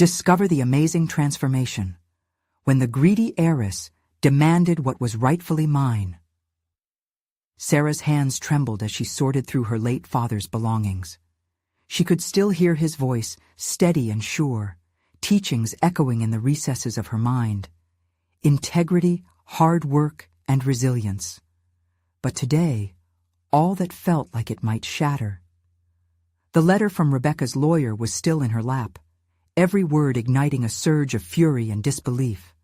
Discover the amazing transformation when the greedy heiress demanded what was rightfully mine. Sarah's hands trembled as she sorted through her late father's belongings. She could still hear his voice, steady and sure, teachings echoing in the recesses of her mind. Integrity, hard work, and resilience. But today, all that felt like it might shatter. The letter from Rebecca's lawyer was still in her lap, every word igniting a surge of fury and disbelief.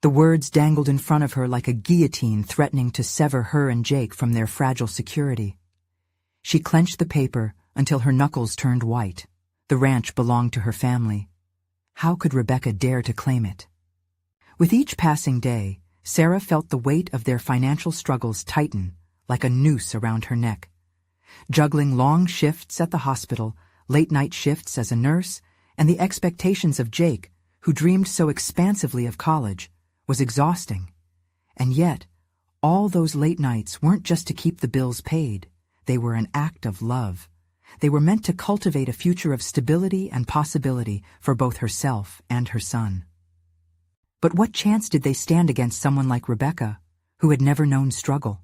The words dangled in front of her like a guillotine threatening to sever her and Jake from their fragile security. She clenched the paper until her knuckles turned white. The ranch belonged to her family. How could Rebecca dare to claim it? With each passing day, Sarah felt the weight of their financial struggles tighten, like a noose around her neck. Juggling long shifts at the hospital, late-night shifts as a nurse, and the expectations of Jake, who dreamed so expansively of college, was exhausting. And yet, all those late nights weren't just to keep the bills paid. They were an act of love. They were meant to cultivate a future of stability and possibility for both herself and her son. But what chance did they stand against someone like Rebecca, who had never known struggle?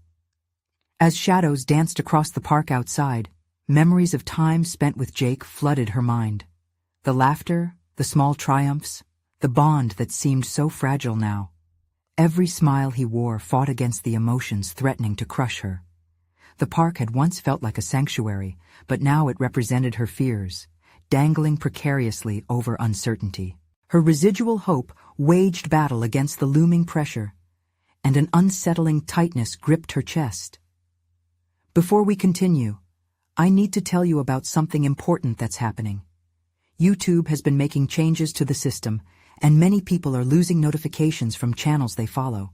As shadows danced across the park outside, memories of time spent with Jake flooded her mind. The laughter, the small triumphs, the bond that seemed so fragile now. Every smile he wore fought against the emotions threatening to crush her. The park had once felt like a sanctuary, but now it represented her fears, dangling precariously over uncertainty. Her residual hope waged battle against the looming pressure, and an unsettling tightness gripped her chest. Before we continue, I need to tell you about something important that's happening. YouTube has been making changes to the system, and many people are losing notifications from channels they follow.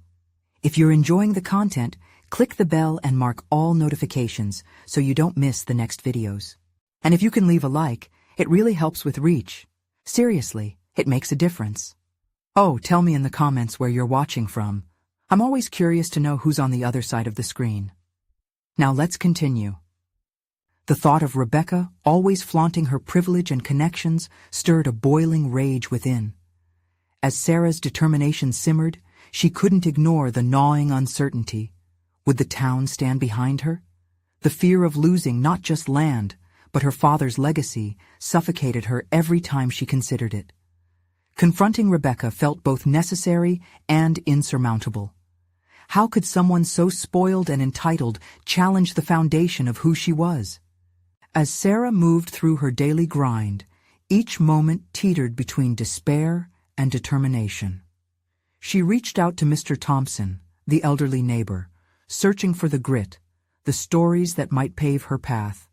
If you're enjoying the content, click the bell and mark all notifications so you don't miss the next videos. And if you can leave a like, it really helps with reach. Seriously, it makes a difference. Oh, tell me in the comments where you're watching from. I'm always curious to know who's on the other side of the screen. Now let's continue. The thought of Rebecca always flaunting her privilege and connections stirred a boiling rage within. As Sarah's determination simmered, she couldn't ignore the gnawing uncertainty. Would the town stand behind her? The fear of losing not just land, but her father's legacy suffocated her every time she considered it. Confronting Rebecca felt both necessary and insurmountable. How could someone so spoiled and entitled challenge the foundation of who she was? As Sarah moved through her daily grind, each moment teetered between despair and determination. She reached out to Mr. Thompson, the elderly neighbor, searching for the grit, the stories that might pave her path.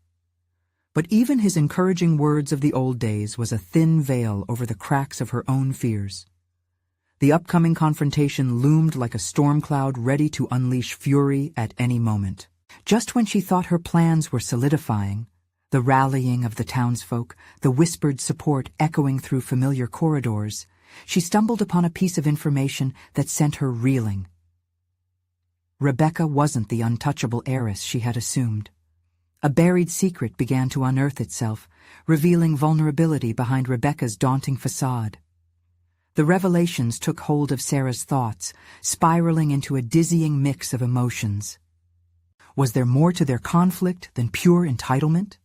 But even his encouraging words of the old days was a thin veil over the cracks of her own fears. The upcoming confrontation loomed like a storm cloud ready to unleash fury at any moment. Just when she thought her plans were solidifying, the rallying of the townsfolk, the whispered support echoing through familiar corridors, she stumbled upon a piece of information that sent her reeling. Rebecca wasn't the untouchable heiress she had assumed. A buried secret began to unearth itself, revealing vulnerability behind Rebecca's daunting facade. The revelations took hold of Sarah's thoughts, spiraling into a dizzying mix of emotions. Was there more to their conflict than pure entitlement?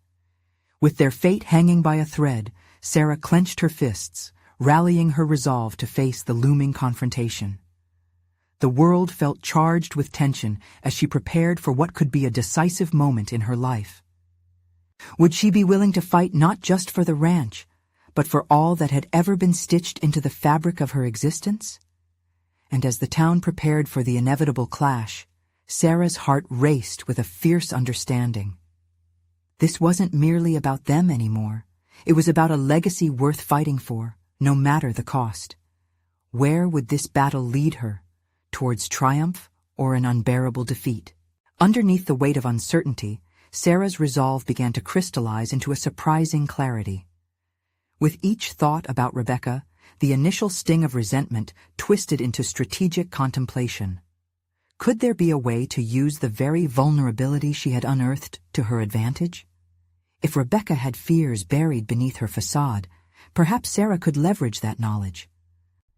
With their fate hanging by a thread, Sarah clenched her fists, rallying her resolve to face the looming confrontation. The world felt charged with tension as she prepared for what could be a decisive moment in her life. Would she be willing to fight not just for the ranch, but for all that had ever been stitched into the fabric of her existence? And as the town prepared for the inevitable clash, Sarah's heart raced with a fierce understanding. This wasn't merely about them anymore. It was about a legacy worth fighting for, no matter the cost. Where would this battle lead her? Towards triumph or an unbearable defeat? Underneath the weight of uncertainty, Sarah's resolve began to crystallize into a surprising clarity. With each thought about Rebecca, the initial sting of resentment twisted into strategic contemplation. Could there be a way to use the very vulnerability she had unearthed to her advantage? If Rebecca had fears buried beneath her facade, Perhaps Sarah could leverage that knowledge.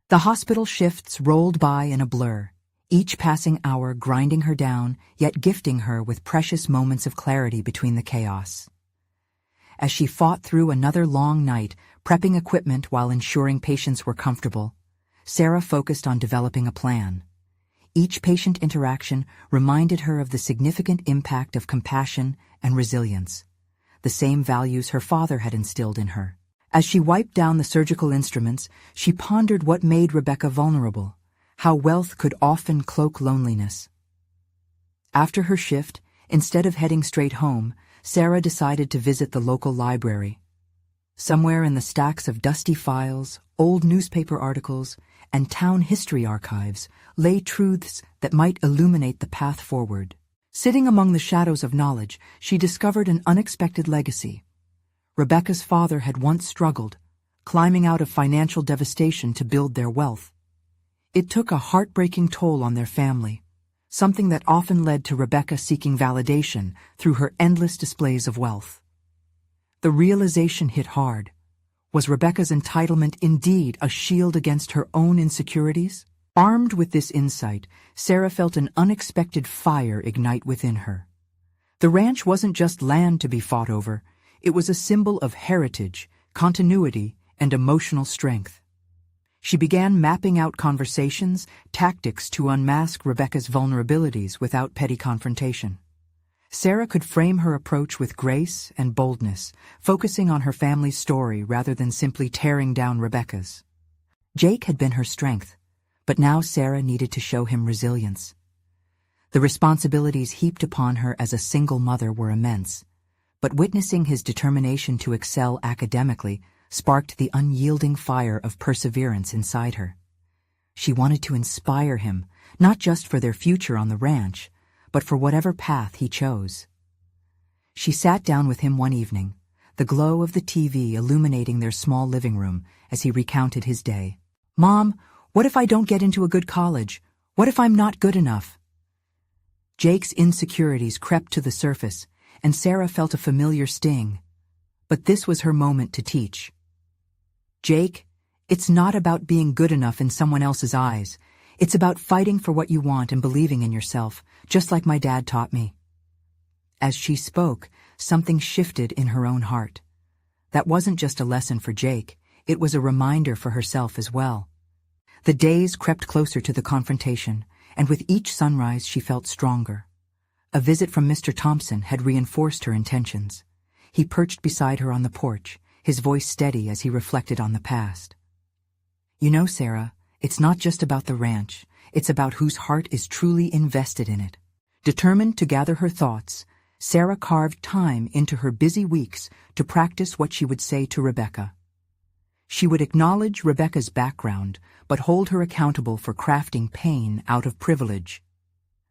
The hospital shifts rolled by in a blur, each passing hour grinding her down, yet gifting her with precious moments of clarity between the chaos. As she fought through another long night, prepping equipment while ensuring patients were comfortable, Sarah focused on developing a plan. Each patient interaction reminded her of the significant impact of compassion and resilience, the same values her father had instilled in her. As she wiped down the surgical instruments, she pondered what made Rebecca vulnerable, how wealth could often cloak loneliness. After her shift, instead of heading straight home, Sarah decided to visit the local library. Somewhere in the stacks of dusty files, old newspaper articles, and town history archives lay truths that might illuminate the path forward. Sitting among the shadows of knowledge, she discovered an unexpected legacy. Rebecca's father had once struggled, climbing out of financial devastation to build their wealth. It took a heartbreaking toll on their family, something that often led to Rebecca seeking validation through her endless displays of wealth. The realization hit hard. Was Rebecca's entitlement indeed a shield against her own insecurities? Armed with this insight, Sarah felt an unexpected fire ignite within her. The ranch wasn't just land to be fought over. It was a symbol of heritage, continuity, and emotional strength. She began mapping out conversations, tactics to unmask Rebecca's vulnerabilities without petty confrontation. Sarah could frame her approach with grace and boldness, focusing on her family's story rather than simply tearing down Rebecca's. Jake had been her strength, but now Sarah needed to show him resilience. The responsibilities heaped upon her as a single mother were immense, but witnessing his determination to excel academically sparked the unyielding fire of perseverance inside her. She wanted to inspire him, not just for their future on the ranch, but for whatever path he chose. She sat down with him one evening, the glow of the TV illuminating their small living room as he recounted his day. "Mom, what if I don't get into a good college? What if I'm not good enough?" Jake's insecurities crept to the surface, and Sarah felt a familiar sting. But this was her moment to teach. "Jake, it's not about being good enough in someone else's eyes. It's about fighting for what you want and believing in yourself, just like my dad taught me." As she spoke, something shifted in her own heart. That wasn't just a lesson for Jake, it was a reminder for herself as well. The days crept closer to the confrontation, and with each sunrise she felt stronger. A visit from Mr. Thompson had reinforced her intentions. He perched beside her on the porch, his voice steady as he reflected on the past. "You know, Sarah, it's not just about the ranch, it's about whose heart is truly invested in it." Determined to gather her thoughts, Sarah carved time into her busy weeks to practice what she would say to Rebecca. She would acknowledge Rebecca's background, but hold her accountable for crafting pain out of privilege.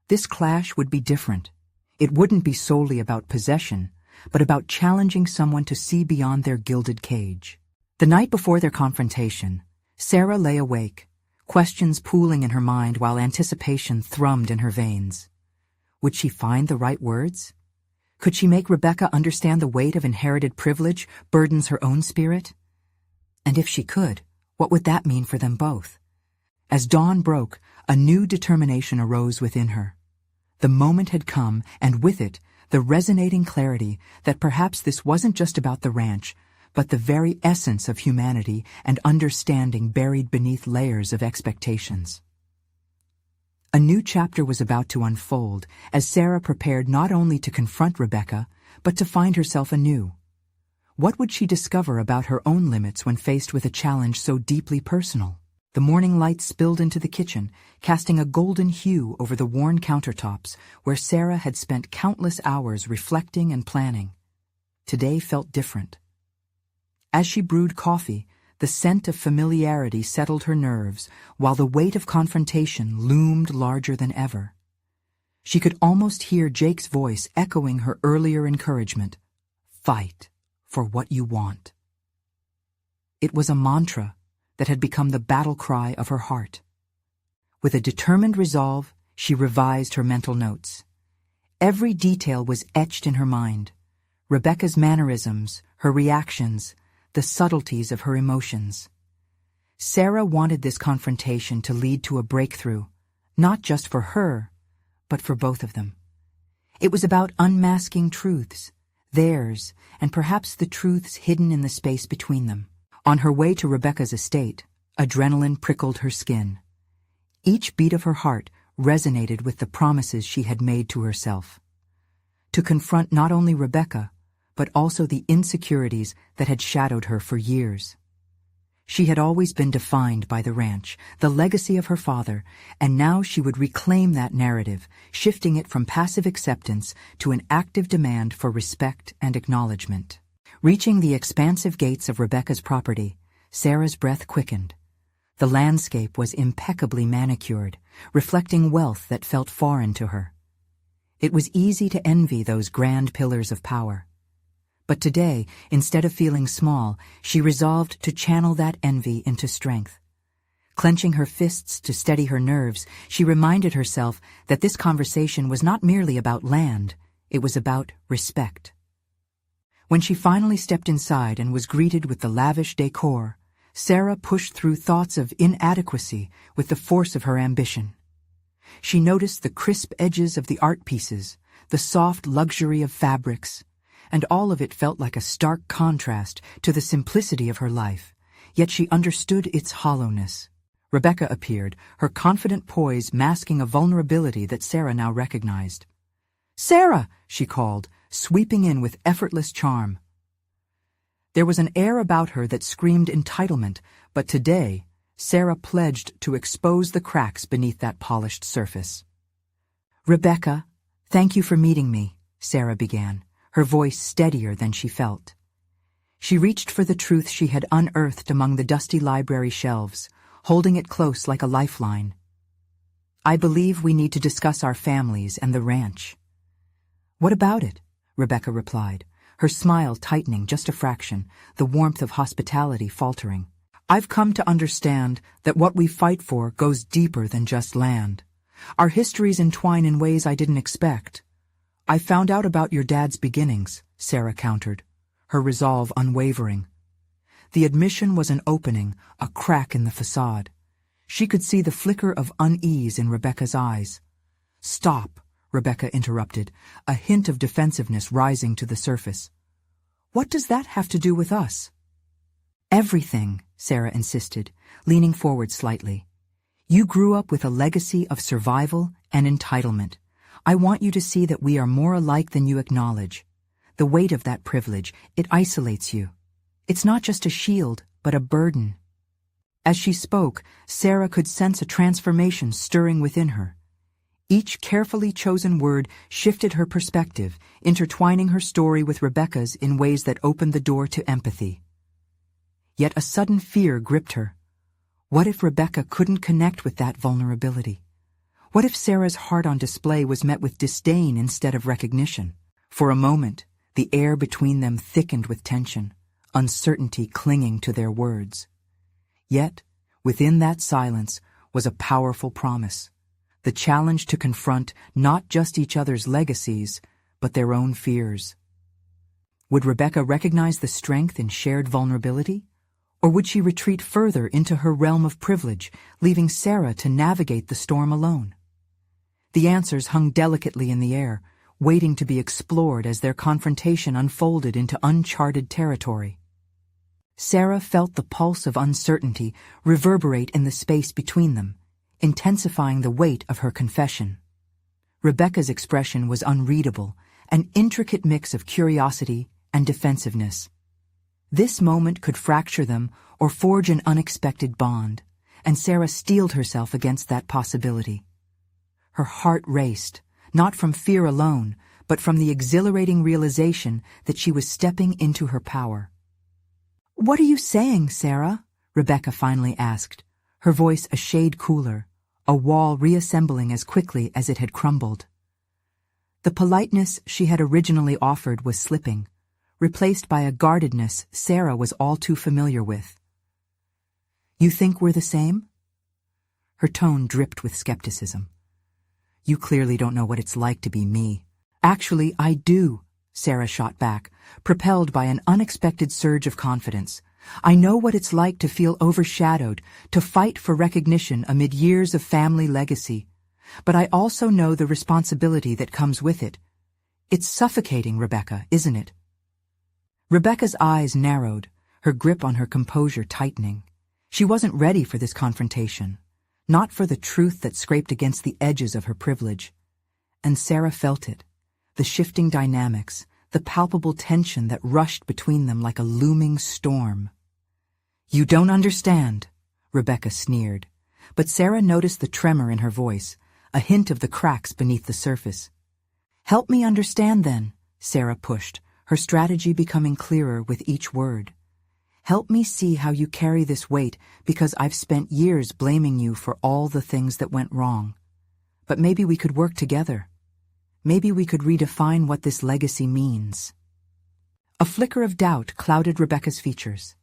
This clash would be different. It wouldn't be solely about possession, but about challenging someone to see beyond their gilded cage. The night before their confrontation, Sarah lay awake, questions pooling in her mind while anticipation thrummed in her veins. Would she find the right words? Could she make Rebecca understand the weight of inherited privilege burdens her own spirit? And if she could, what would that mean for them both? As dawn broke, a new determination arose within her. The moment had come, and with it, the resonating clarity that perhaps this wasn't just about the ranch, but the very essence of humanity and understanding buried beneath layers of expectations. A new chapter was about to unfold as Sarah prepared not only to confront Rebecca, but to find herself anew. What would she discover about her own limits when faced with a challenge so deeply personal? The morning light spilled into the kitchen, casting a golden hue over the worn countertops where Sarah had spent countless hours reflecting and planning. Today felt different. As she brewed coffee, the scent of familiarity settled her nerves, while the weight of confrontation loomed larger than ever. She could almost hear Jake's voice echoing her earlier encouragement. "Fight for what you want." It was a mantra that had become the battle cry of her heart. With a determined resolve, she revised her mental notes. Every detail was etched in her mind. Rebecca's mannerisms, her reactions, the subtleties of her emotions. Sarah wanted this confrontation to lead to a breakthrough, not just for her, but for both of them. It was about unmasking truths, theirs, and perhaps the truths hidden in the space between them. On her way to Rebecca's estate, adrenaline prickled her skin. Each beat of her heart resonated with the promises she had made to herself. To confront not only Rebecca, but also the insecurities that had shadowed her for years. She had always been defined by the ranch, the legacy of her father, and now she would reclaim that narrative, shifting it from passive acceptance to an active demand for respect and acknowledgement. Reaching the expansive gates of Rebecca's property, Sarah's breath quickened. The landscape was impeccably manicured, reflecting wealth that felt foreign to her. It was easy to envy those grand pillars of power. But today, instead of feeling small, she resolved to channel that envy into strength. Clenching her fists to steady her nerves, she reminded herself that this conversation was not merely about land, it was about respect. When she finally stepped inside and was greeted with the lavish decor, Sarah pushed through thoughts of inadequacy with the force of her ambition. She noticed the crisp edges of the art pieces, the soft luxury of fabrics, and all of it felt like a stark contrast to the simplicity of her life, yet she understood its hollowness. Rebecca appeared, her confident poise masking a vulnerability that Sarah now recognized. "Sarah!" she called, sweeping in with effortless charm. There was an air about her that screamed entitlement, but today, Sarah pledged to expose the cracks beneath that polished surface. "Rebecca, thank you for meeting me," Sarah began, her voice steadier than she felt. She reached for the truth she had unearthed among the dusty library shelves, holding it close like a lifeline. "I believe we need to discuss our families and the ranch." "What about it?" Rebecca replied, her smile tightening just a fraction, the warmth of hospitality faltering. "I've come to understand that what we fight for goes deeper than just land. Our histories entwine in ways I didn't expect." "I found out about your dad's beginnings," Sarah countered, her resolve unwavering. The admission was an opening, a crack in the facade. She could see the flicker of unease in Rebecca's eyes. "Stop," Rebecca interrupted, a hint of defensiveness rising to the surface. "What does that have to do with us?" "Everything," Sarah insisted, leaning forward slightly. "You grew up with a legacy of survival and entitlement. I want you to see that we are more alike than you acknowledge. The weight of that privilege, it isolates you. It's not just a shield, but a burden." As she spoke, Sarah could sense a transformation stirring within her. Each carefully chosen word shifted her perspective, intertwining her story with Rebecca's in ways that opened the door to empathy. Yet a sudden fear gripped her. What if Rebecca couldn't connect with that vulnerability? What if Sarah's heart on display was met with disdain instead of recognition? For a moment, the air between them thickened with tension, uncertainty clinging to their words. Yet, within that silence was a powerful promise. The challenge to confront not just each other's legacies, but their own fears. Would Rebecca recognize the strength in shared vulnerability? Or would she retreat further into her realm of privilege, leaving Sarah to navigate the storm alone? The answers hung delicately in the air, waiting to be explored as their confrontation unfolded into uncharted territory. Sarah felt the pulse of uncertainty reverberate in the space between them, intensifying the weight of her confession. Rebecca's expression was unreadable, an intricate mix of curiosity and defensiveness. This moment could fracture them or forge an unexpected bond, and Sarah steeled herself against that possibility. Her heart raced, not from fear alone, but from the exhilarating realization that she was stepping into her power. "What are you saying, Sarah?" Rebecca finally asked, her voice a shade cooler, a wall reassembling as quickly as it had crumbled. The politeness she had originally offered was slipping, replaced by a guardedness Sarah was all too familiar with. "You think we're the same?" Her tone dripped with skepticism. "You clearly don't know what it's like to be me." "Actually, I do," Sarah shot back, propelled by an unexpected surge of confidence. I know what it's like to feel overshadowed, to fight for recognition amid years of family legacy. But I also know the responsibility that comes with it. It's suffocating, Rebecca, isn't it? Rebecca's eyes narrowed, her grip on her composure tightening. She wasn't ready for this confrontation, not for the truth that scraped against the edges of her privilege. And Sarah felt it, the shifting dynamics, the palpable tension that rushed between them like a looming storm. You don't understand, Rebecca sneered, but Sarah noticed the tremor in her voice, a hint of the cracks beneath the surface. Help me understand then, Sarah pushed, her strategy becoming clearer with each word. Help me see how you carry this weight, because I've spent years blaming you for all the things that went wrong. But maybe we could work together. Maybe we could redefine what this legacy means. A flicker of doubt clouded Rebecca's features.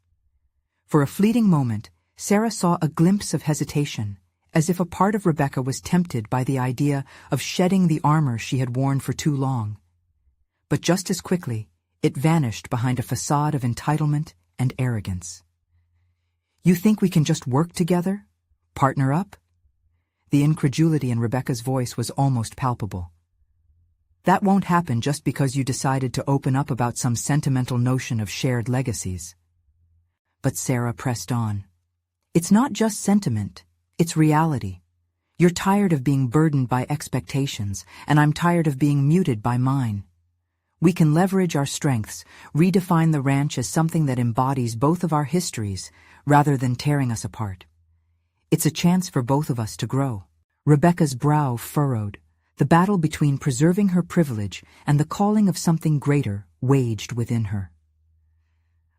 For a fleeting moment, Sarah saw a glimpse of hesitation, as if a part of Rebecca was tempted by the idea of shedding the armor she had worn for too long. But just as quickly, it vanished behind a facade of entitlement and arrogance. You think we can just work together? Partner up? The incredulity in Rebecca's voice was almost palpable. That won't happen just because you decided to open up about some sentimental notion of shared legacies. But Sarah pressed on. It's not just sentiment, it's reality. You're tired of being burdened by expectations, and I'm tired of being muted by mine. We can leverage our strengths, redefine the ranch as something that embodies both of our histories, rather than tearing us apart. It's a chance for both of us to grow. Rebecca's brow furrowed. The battle between preserving her privilege and the calling of something greater waged within her.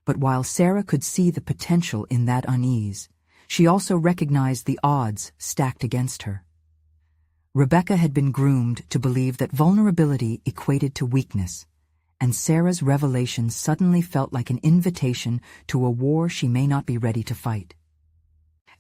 But while Sarah could see the potential in that unease, she also recognized the odds stacked against her. Rebecca had been groomed to believe that vulnerability equated to weakness, and Sarah's revelation suddenly felt like an invitation to a war she may not be ready to fight.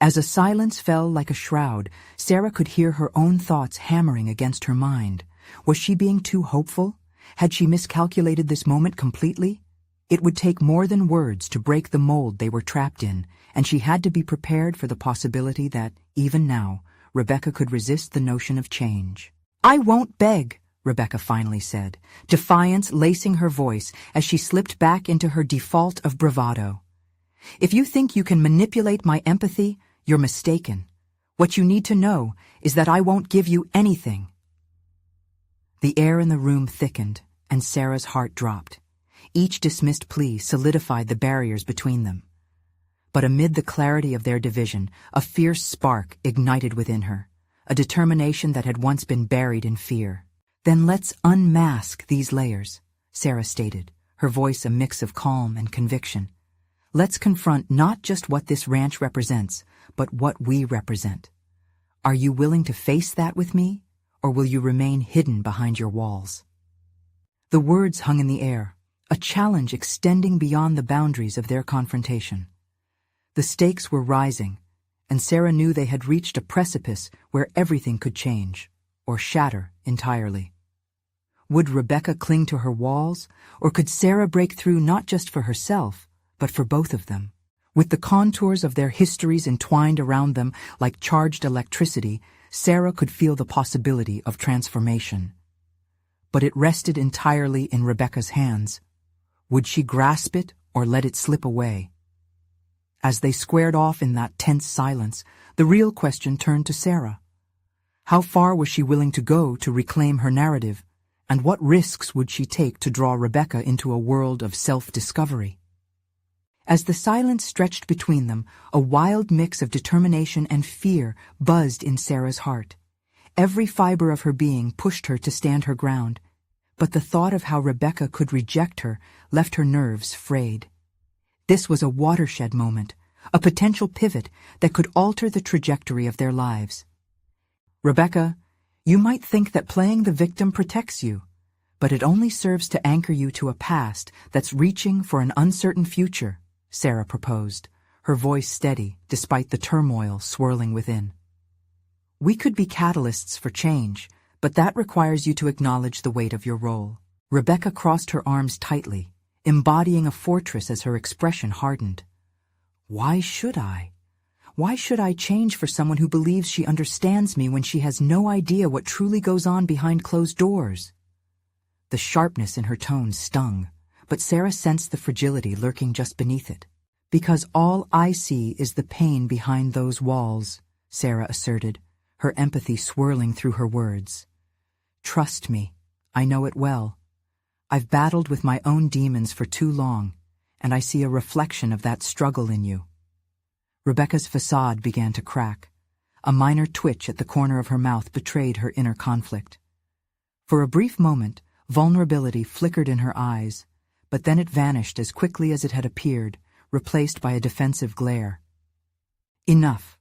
As a silence fell like a shroud, Sarah could hear her own thoughts hammering against her mind. Was she being too hopeful? Had she miscalculated this moment completely? It would take more than words to break the mold they were trapped in, and she had to be prepared for the possibility that, even now, Rebecca could resist the notion of change. I won't beg, Rebecca finally said, defiance lacing her voice as she slipped back into her default of bravado. If you think you can manipulate my empathy, you're mistaken. What you need to know is that I won't give you anything. The air in the room thickened, and Sarah's heart dropped. Each dismissed plea solidified the barriers between them. But amid the clarity of their division, a fierce spark ignited within her, a determination that had once been buried in fear. Then let's unmask these layers, Sarah stated, her voice a mix of calm and conviction. Let's confront not just what this ranch represents, but what we represent. Are you willing to face that with me, or will you remain hidden behind your walls? The words hung in the air, a challenge extending beyond the boundaries of their confrontation. The stakes were rising, and Sarah knew they had reached a precipice where everything could change, or shatter entirely. Would Rebecca cling to her walls, or could Sarah break through not just for herself, but for both of them? With the contours of their histories entwined around them like charged electricity, Sarah could feel the possibility of transformation. But it rested entirely in Rebecca's hands. Would she grasp it or let it slip away? As they squared off in that tense silence, the real question turned to Sarah. How far was she willing to go to reclaim her narrative, and what risks would she take to draw Rebecca into a world of self-discovery? As the silence stretched between them, a wild mix of determination and fear buzzed in Sarah's heart. Every fiber of her being pushed her to stand her ground, but the thought of how Rebecca could reject her left her nerves frayed. This was a watershed moment, a potential pivot that could alter the trajectory of their lives. Rebecca, you might think that playing the victim protects you, but it only serves to anchor you to a past that's reaching for an uncertain future, Sarah proposed, her voice steady despite the turmoil swirling within. We could be catalysts for change, but that requires you to acknowledge the weight of your role. Rebecca crossed her arms tightly, embodying a fortress as her expression hardened. Why should I? Why should I change for someone who believes she understands me when she has no idea what truly goes on behind closed doors? The sharpness in her tone stung, but Sarah sensed the fragility lurking just beneath it. Because all I see is the pain behind those walls, Sarah asserted, her empathy swirling through her words. Trust me, I know it well. I've battled with my own demons for too long, and I see a reflection of that struggle in you. Rebecca's facade began to crack. A minor twitch at the corner of her mouth betrayed her inner conflict. For a brief moment, vulnerability flickered in her eyes, but then it vanished as quickly as it had appeared, replaced by a defensive glare. Enough.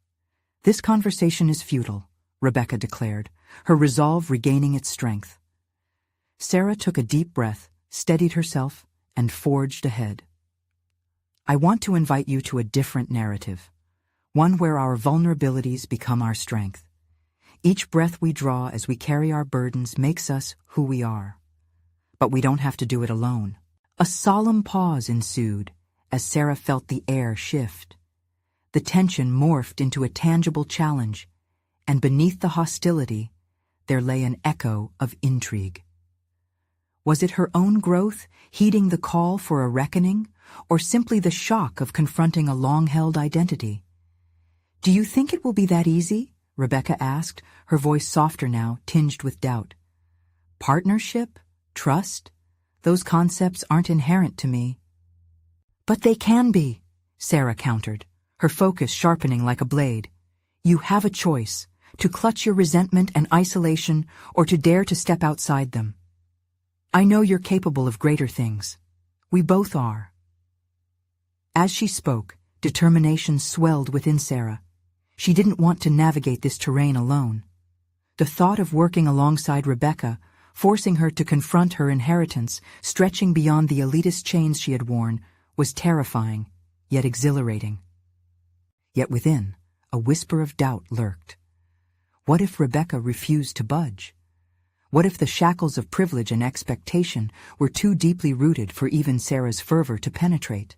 This conversation is futile, Rebecca declared, her resolve regaining its strength. Sarah took a deep breath, steadied herself, and forged ahead. I want to invite you to a different narrative, one where our vulnerabilities become our strength. Each breath we draw as we carry our burdens makes us who we are. But we don't have to do it alone. A solemn pause ensued as Sarah felt the air shift. The tension morphed into a tangible challenge, and beneath the hostility, there lay an echo of intrigue. Was it her own growth, heeding the call for a reckoning, or simply the shock of confronting a long-held identity? Do you think it will be that easy? Rebecca asked, her voice softer now, tinged with doubt. Partnership? Trust? Those concepts aren't inherent to me. But they can be, Sarah countered, her focus sharpening like a blade. You have a choice, to clutch your resentment and isolation or to dare to step outside them. I know you're capable of greater things. We both are. As she spoke, determination swelled within Sarah. She didn't want to navigate this terrain alone. The thought of working alongside Rebecca, forcing her to confront her inheritance, stretching beyond the elitist chains she had worn, was terrifying, yet exhilarating. Yet within, a whisper of doubt lurked. What if Rebecca refused to budge? What if the shackles of privilege and expectation were too deeply rooted for even Sarah's fervor to penetrate?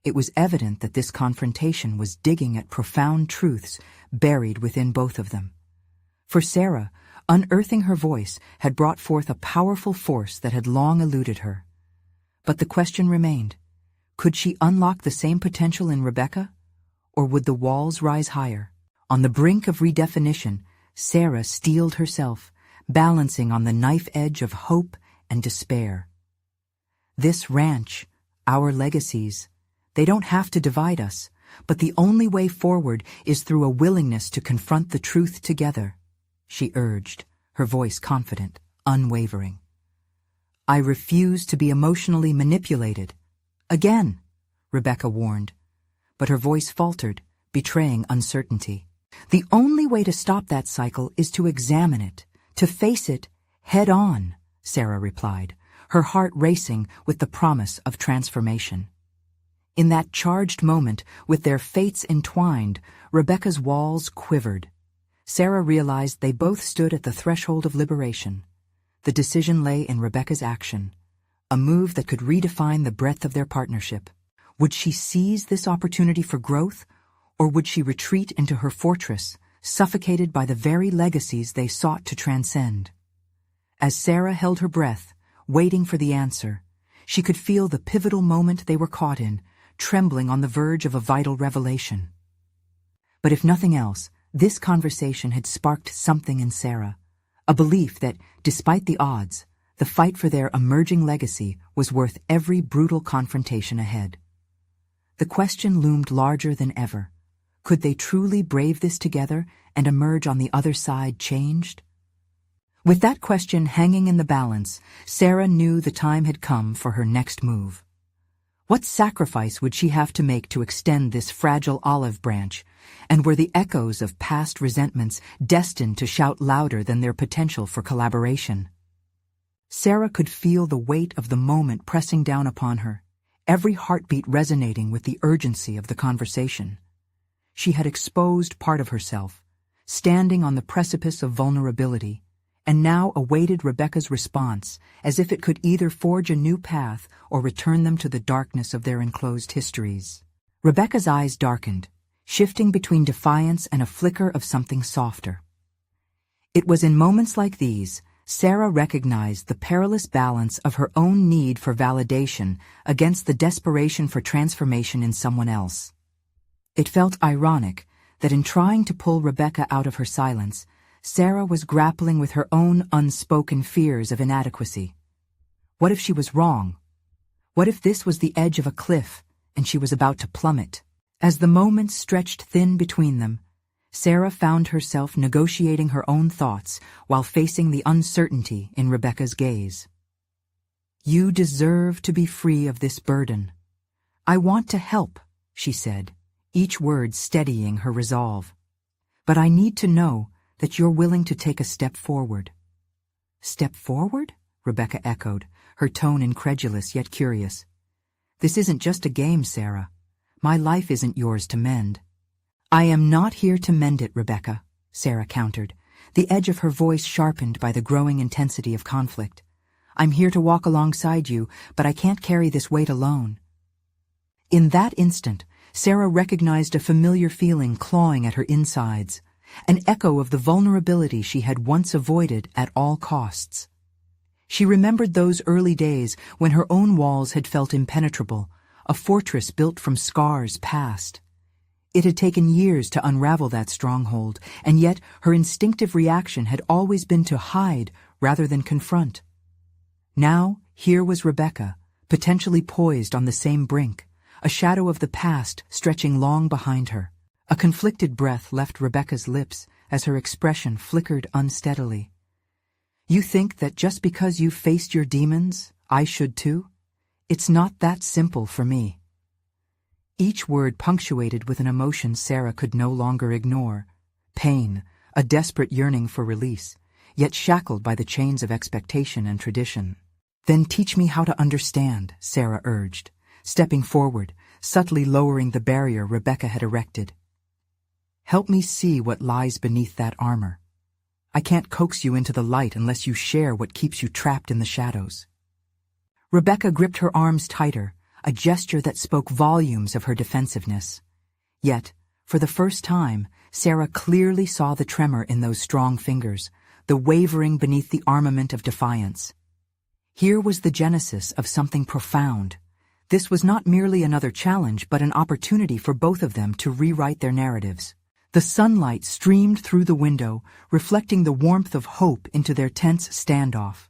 It was evident that this confrontation was digging at profound truths buried within both of them. For Sarah, unearthing her voice had brought forth a powerful force that had long eluded her. But the question remained, could she unlock the same potential in Rebecca? Or would the walls rise higher? On the brink of redefinition, Sarah steeled herself, balancing on the knife edge of hope and despair. This ranch, our legacies, they don't have to divide us, but the only way forward is through a willingness to confront the truth together, she urged, her voice confident, unwavering. I refuse to be emotionally manipulated. Again, Rebecca warned, but her voice faltered, betraying uncertainty. The only way to stop that cycle is to examine it, to face it head on, Sarah replied, her heart racing with the promise of transformation. In that charged moment, with their fates entwined, Rebecca's walls quivered. Sarah realized they both stood at the threshold of liberation. The decision lay in Rebecca's action, a move that could redefine the breadth of their partnership. Would she seize this opportunity for growth, or would she retreat into her fortress, suffocated by the very legacies they sought to transcend? As Sarah held her breath, waiting for the answer, she could feel the pivotal moment they were caught in, trembling on the verge of a vital revelation. But if nothing else, this conversation had sparked something in Sarah, a belief that, despite the odds, the fight for their emerging legacy was worth every brutal confrontation ahead. The question loomed larger than ever. Could they truly brave this together and emerge on the other side changed? With that question hanging in the balance, Sarah knew the time had come for her next move. What sacrifice would she have to make to extend this fragile olive branch, and were the echoes of past resentments destined to shout louder than their potential for collaboration? Sarah could feel the weight of the moment pressing down upon her, every heartbeat resonating with the urgency of the conversation. She had exposed part of herself, standing on the precipice of vulnerability, and now awaited Rebecca's response, as if it could either forge a new path or return them to the darkness of their enclosed histories. Rebecca's eyes darkened, shifting between defiance and a flicker of something softer. It was in moments like these Sarah recognized the perilous balance of her own need for validation against the desperation for transformation in someone else. It felt ironic that in trying to pull Rebecca out of her silence, Sarah was grappling with her own unspoken fears of inadequacy. What if she was wrong? What if this was the edge of a cliff and she was about to plummet? As the moments stretched thin between them, Sarah found herself negotiating her own thoughts while facing the uncertainty in Rebecca's gaze. "You deserve to be free of this burden. I want to help," she said, each word steadying her resolve. "But I need to know that you're willing to take a step forward." "Step forward?" Rebecca echoed, her tone incredulous yet curious. "This isn't just a game, Sarah. My life isn't yours to mend." "I am not here to mend it, Rebecca," Sarah countered, the edge of her voice sharpened by the growing intensity of conflict. "I'm here to walk alongside you, but I can't carry this weight alone." In that instant, Sarah recognized a familiar feeling clawing at her insides, an echo of the vulnerability she had once avoided at all costs. She remembered those early days when her own walls had felt impenetrable, a fortress built from scars past. It had taken years to unravel that stronghold, and yet her instinctive reaction had always been to hide rather than confront. Now, here was Rebecca, potentially poised on the same brink, a shadow of the past stretching long behind her. A conflicted breath left Rebecca's lips as her expression flickered unsteadily. "You think that just because you've faced your demons, I should too? It's not that simple for me." Each word punctuated with an emotion Sarah could no longer ignore. Pain, a desperate yearning for release, yet shackled by the chains of expectation and tradition. "Then teach me how to understand," Sarah urged, stepping forward, subtly lowering the barrier Rebecca had erected. "Help me see what lies beneath that armor. I can't coax you into the light unless you share what keeps you trapped in the shadows." Rebecca gripped her arms tighter, a gesture that spoke volumes of her defensiveness. Yet, for the first time, Sarah clearly saw the tremor in those strong fingers, the wavering beneath the armament of defiance. Here was the genesis of something profound. This was not merely another challenge, but an opportunity for both of them to rewrite their narratives. The sunlight streamed through the window, reflecting the warmth of hope into their tense standoff.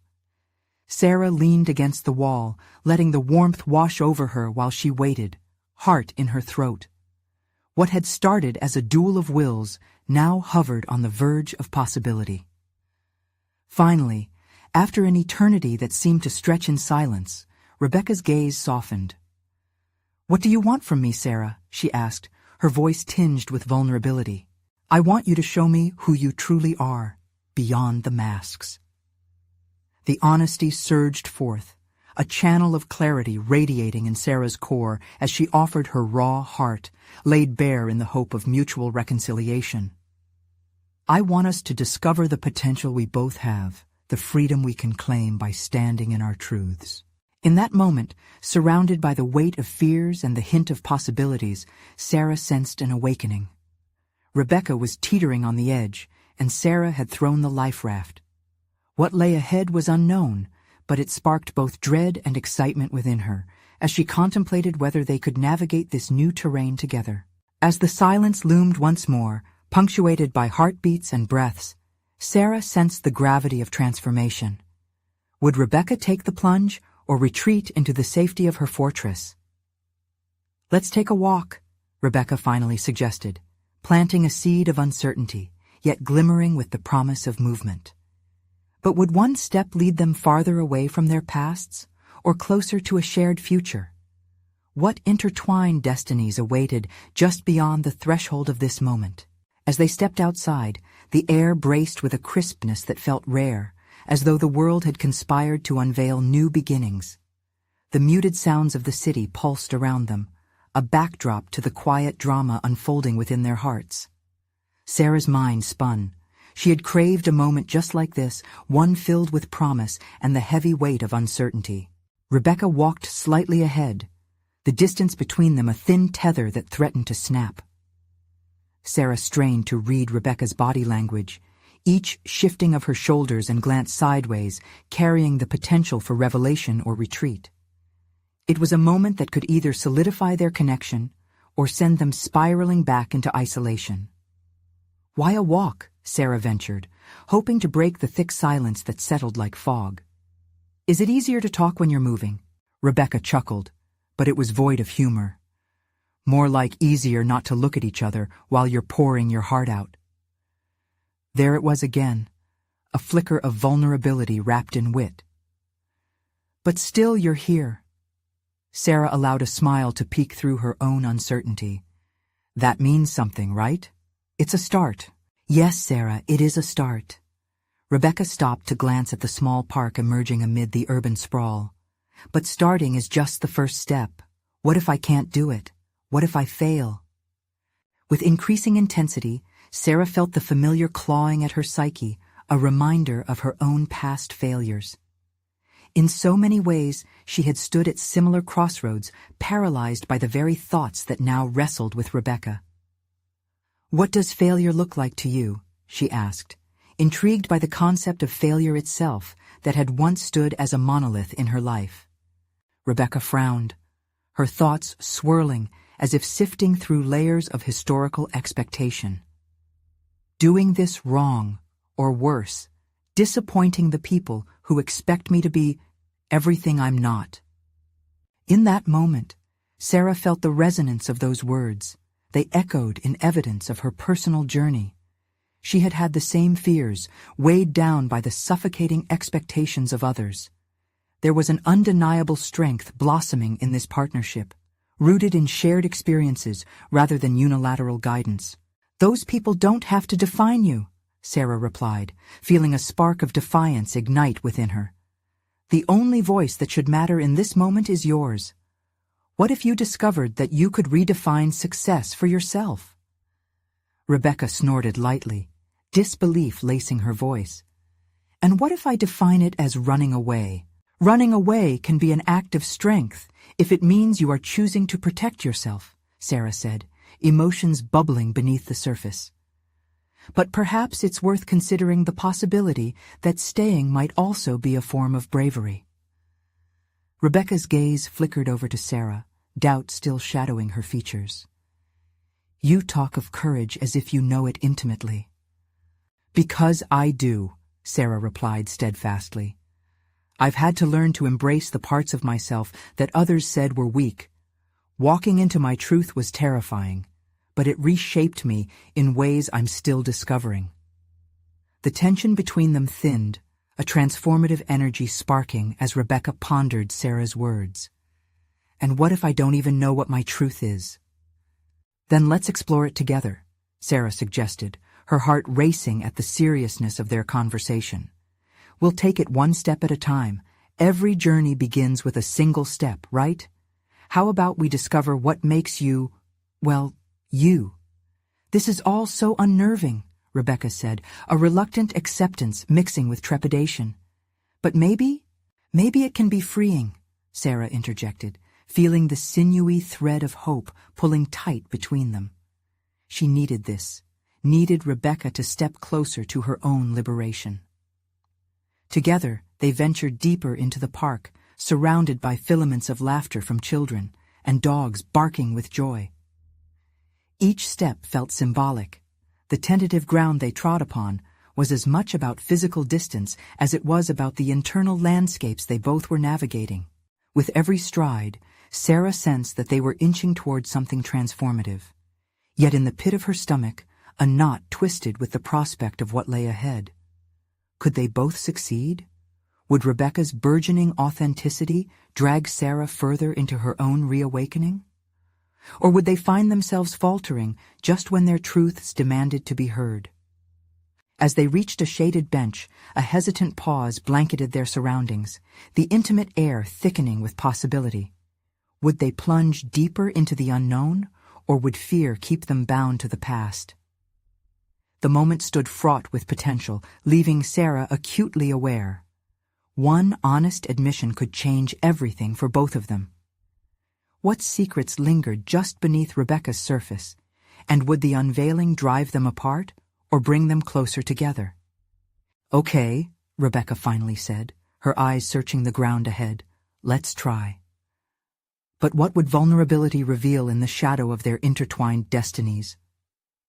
Sarah leaned against the wall, letting the warmth wash over her while she waited, heart in her throat. What had started as a duel of wills now hovered on the verge of possibility. Finally, after an eternity that seemed to stretch in silence, Rebecca's gaze softened. "What do you want from me, Sarah?" she asked, her voice tinged with vulnerability. "I want you to show me who you truly are, beyond the masks." The honesty surged forth, a channel of clarity radiating in Sarah's core as she offered her raw heart, laid bare in the hope of mutual reconciliation. "I want us to discover the potential we both have, the freedom we can claim by standing in our truths." In that moment, surrounded by the weight of fears and the hint of possibilities, Sarah sensed an awakening. Rebecca was teetering on the edge, and Sarah had thrown the life raft. What lay ahead was unknown, but it sparked both dread and excitement within her, as she contemplated whether they could navigate this new terrain together. As the silence loomed once more, punctuated by heartbeats and breaths, Sarah sensed the gravity of transformation. Would Rebecca take the plunge, or retreat into the safety of her fortress? "Let's take a walk," Rebecca finally suggested, planting a seed of uncertainty, yet glimmering with the promise of movement. But would one step lead them farther away from their pasts, or closer to a shared future? What intertwined destinies awaited just beyond the threshold of this moment? As they stepped outside, the air braced with a crispness that felt rare, as though the world had conspired to unveil new beginnings. The muted sounds of the city pulsed around them, a backdrop to the quiet drama unfolding within their hearts. Sarah's mind spun, She had craved a moment just like this, one filled with promise and the heavy weight of uncertainty. Rebecca walked slightly ahead, the distance between them a thin tether that threatened to snap. Sarah strained to read Rebecca's body language, each shifting of her shoulders and glance sideways, carrying the potential for revelation or retreat. It was a moment that could either solidify their connection or send them spiraling back into isolation. "Why a walk?" Sarah ventured, hoping to break the thick silence that settled like fog. "Is it easier to talk when you're moving?" Rebecca chuckled, but it was void of humor. "More like easier not to look at each other while you're pouring your heart out." There it was again, a flicker of vulnerability wrapped in wit. "But still you're here." Sarah allowed a smile to peek through her own uncertainty. "That means something, right? It's a start." "Yes, Sarah, it is a start." Rebecca stopped to glance at the small park emerging amid the urban sprawl. "But starting is just the first step. What if I can't do it? What if I fail?" With increasing intensity, Sarah felt the familiar clawing at her psyche, a reminder of her own past failures. In so many ways, she had stood at similar crossroads, paralyzed by the very thoughts that now wrestled with Rebecca. "What does failure look like to you?" she asked, intrigued by the concept of failure itself that had once stood as a monolith in her life. Rebecca frowned, her thoughts swirling as if sifting through layers of historical expectation. Doing this wrong, or worse, disappointing the people who expect me to be everything I'm not. In that moment, Sarah felt the resonance of those words. They echoed in evidence of her personal journey. She had had the same fears, weighed down by the suffocating expectations of others. There was an undeniable strength blossoming in this partnership, rooted in shared experiences rather than unilateral guidance. "Those people don't have to define you," Sarah replied, feeling a spark of defiance ignite within her. "The only voice that should matter in this moment is yours. What if you discovered that you could redefine success for yourself?" Rebecca snorted lightly, disbelief lacing her voice. "And what if I define it as running away? Running away can be an act of strength if it means you are choosing to protect yourself," Sarah said, emotions bubbling beneath the surface. "But perhaps it's worth considering the possibility that staying might also be a form of bravery." Rebecca's gaze flickered over to Sarah, doubt still shadowing her features. "You talk of courage as if you know it intimately." "Because I do," Sarah replied steadfastly. "I've had to learn to embrace the parts of myself that others said were weak. Walking into my truth was terrifying, but it reshaped me in ways I'm still discovering." The tension between them thinned, a transformative energy sparking as Rebecca pondered Sarah's words. "And what if I don't even know what my truth is?" "Then let's explore it together," Sarah suggested, her heart racing at the seriousness of their conversation. "We'll take it one step at a time. Every journey begins with a single step, right? How about we discover what makes you, well, you?" "This is all so unnerving," Rebecca said, a reluctant acceptance mixing with trepidation. "But maybe it can be freeing," Sarah interjected, feeling the sinewy thread of hope pulling tight between them. She needed this, needed Rebecca to step closer to her own liberation. Together, they ventured deeper into the park, surrounded by filaments of laughter from children and dogs barking with joy. Each step felt symbolic. The tentative ground they trod upon was as much about physical distance as it was about the internal landscapes they both were navigating. With every stride, Sarah sensed that they were inching toward something transformative. Yet in the pit of her stomach, a knot twisted with the prospect of what lay ahead. Could they both succeed? Would Rebecca's burgeoning authenticity drag Sarah further into her own reawakening? Or would they find themselves faltering just when their truths demanded to be heard? As they reached a shaded bench, a hesitant pause blanketed their surroundings, the intimate air thickening with possibility. Would they plunge deeper into the unknown, or would fear keep them bound to the past? The moment stood fraught with potential, leaving Sarah acutely aware. One honest admission could change everything for both of them. What secrets lingered just beneath Rebecca's surface, and would the unveiling drive them apart or bring them closer together? "Okay," Rebecca finally said, her eyes searching the ground ahead. "Let's try." But what would vulnerability reveal in the shadow of their intertwined destinies?